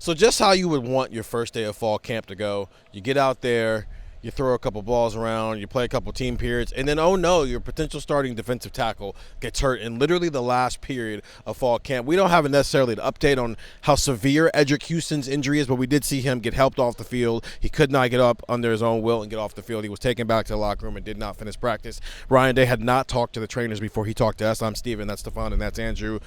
So just how you would want your first day of fall camp to go. You get out there, you throw a couple balls around, you play a couple team periods, and then, oh no, your potential starting defensive tackle gets hurt in literally the last period of fall camp. We don't have necessarily an update on how severe Eddrick Houston's injury is, but we did see him get helped off the field. He could not get up under his own will and get off the field. He was taken back to the locker room and did not finish practice. Ryan Day had not talked to the trainers before he talked to us. I'm Steven, that's Stefan, and that's Andrew.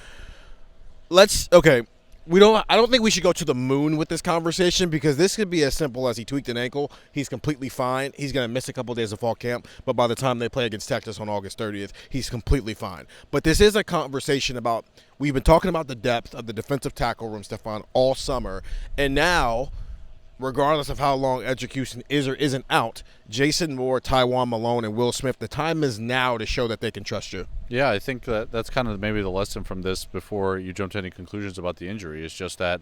I don't think we should go to the moon with this conversation because this could be as simple as he tweaked an ankle. He's completely fine. He's going to miss a couple days of fall camp, but by the time they play against Texas on August 30th, he's completely fine. But this is a conversation about, we've been talking about the depth of the defensive tackle room, Stefan, all summer, and now, regardless of how long Edric Houston is or isn't out, Jason Moore, Tywan Malone, and Will Smith, the time is now to show that they can trust you. Yeah, I think that's kind of maybe the lesson from this before you jump to any conclusions about the injury. It's just that,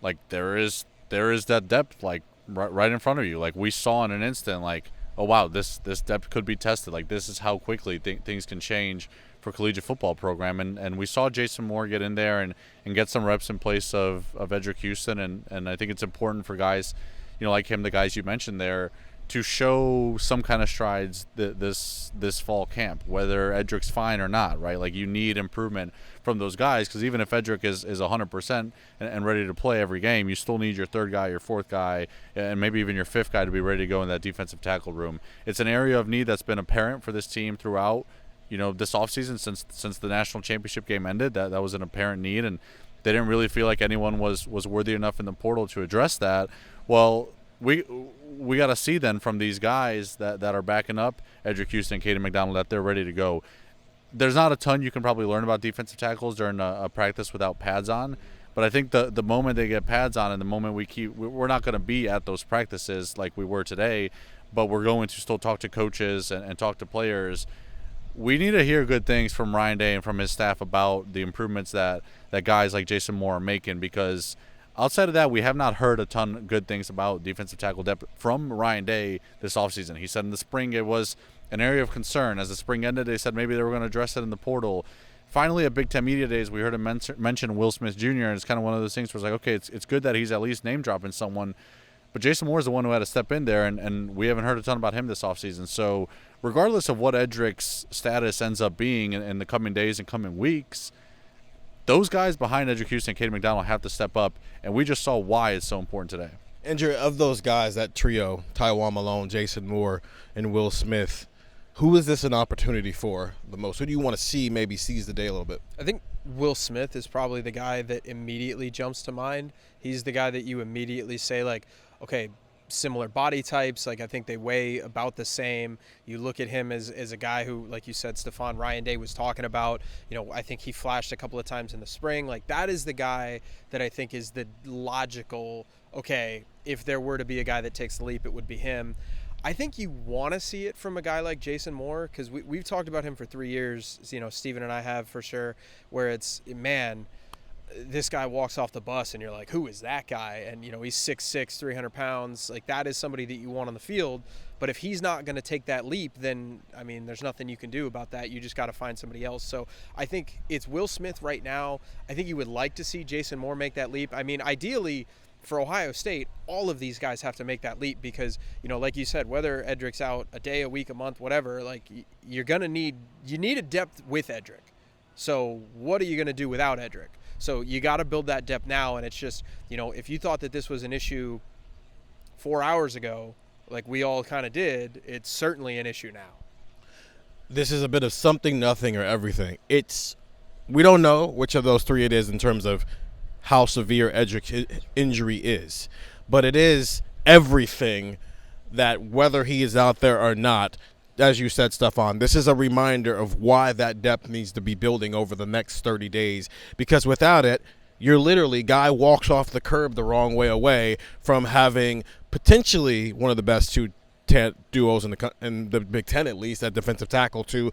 like, there is that depth, like, right in front of you. Like, we saw in an instant, like, oh, wow, this depth could be tested. Like, this is how quickly things can change for collegiate football program. And we saw Jason Moore get in there and get some reps in place of Edric Houston. And I think it's important for guys, like him, the guys you mentioned there, to show some kind of strides this fall camp, whether Edric's fine or not, right? Like, you need improvement from those guys, because even if Edric is 100% and ready to play every game, you still need your third guy, your fourth guy, and maybe even your fifth guy to be ready to go in that defensive tackle room. It's an area of need that's been apparent for this team throughout, this offseason since the national championship game ended. That was an apparent need, and they didn't really feel like anyone was worthy enough in the portal to address that. Well, we got to see then from these guys that are backing up Edric Houston and Caden McDonald that they're ready to go. There's not a ton you can probably learn about defensive tackles during a practice without pads on, but I think the moment they get pads on and the moment we're not going to be at those practices like we were today, but we're going to still talk to coaches and talk to players. We need to hear good things from Ryan Day and from his staff about the improvements that guys like Jason Moore are making, because outside of that, we have not heard a ton of good things about defensive tackle depth from Ryan Day this offseason. He said in the spring it was an area of concern. As the spring ended, they said maybe they were going to address it in the portal. Finally, at Big Ten Media Days, we heard him mention Will Smith Jr., and it's kind of one of those things where it's like, okay, it's good that he's at least name-dropping someone, but Jason Moore is the one who had to step in there, and we haven't heard a ton about him this offseason. So regardless of what Edric's status ends up being in the coming days and coming weeks, those guys behind Edric Houston and Caden McDonald have to step up, and we just saw why it's so important today. Andrew, of those guys, that trio, Tywan Malone, Jason Moore, and Will Smith, who is this an opportunity for the most? Who do you want to see maybe seize the day a little bit? I think Will Smith is probably the guy that immediately jumps to mind. He's the guy that you immediately say, like, okay, similar body types. Like, I think they weigh about the same. You look at him as a guy who, like you said, Stefan, Ryan Day was talking about, I think he flashed a couple of times in the spring. Like, that is the guy that I think is the logical, okay, if there were to be a guy that takes the leap, it would be him. I think you want to see it from a guy like Jason Moore, because we've talked about him for 3 years, Steven and I have for sure, where it's, man, this guy walks off the bus and you're like, who is that guy? And, he's 6'6", 300 pounds. Like, that is somebody that you want on the field. But if he's not going to take that leap, then, there's nothing you can do about that. You just got to find somebody else. So I think it's Will Smith right now. I think you would like to see Jason Moore make that leap. Ideally, for Ohio State, all of these guys have to make that leap because, like you said, whether Edric's out a day, a week, a month, whatever, like, you need a depth with Edric. So what are you going to do without Edric? So you got to build that depth now, and it's just, if you thought that this was an issue 4 hours ago, like we all kind of did, it's certainly an issue now. This is a bit of something, nothing, or everything. We don't know which of those three it is in terms of how severe Edric's injury is, but it is everything that whether he is out there or not, as you said, Stefan, this is a reminder of why that depth needs to be building over the next 30 days, because without it, you're literally, guy walks off the curb the wrong way away from having potentially one of the best two duos in the Big Ten, at least, at defensive tackle, to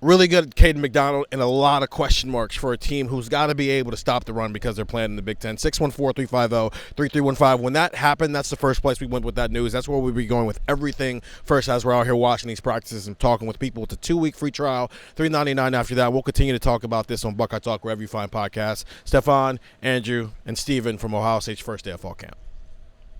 really good Caden McDonald, and a lot of question marks for a team who's got to be able to stop the run because they're playing in the Big Ten. 614-350-3315. When that happened, that's the first place we went with that news. That's where we'll be going with everything first as we're out here watching these practices and talking with people. It's a 2-week free trial, $3.99 after that. We'll continue to talk about this on Buckeye Talk, wherever you find podcasts. Stefan, Andrew, and Steven from Ohio State's first day of fall camp.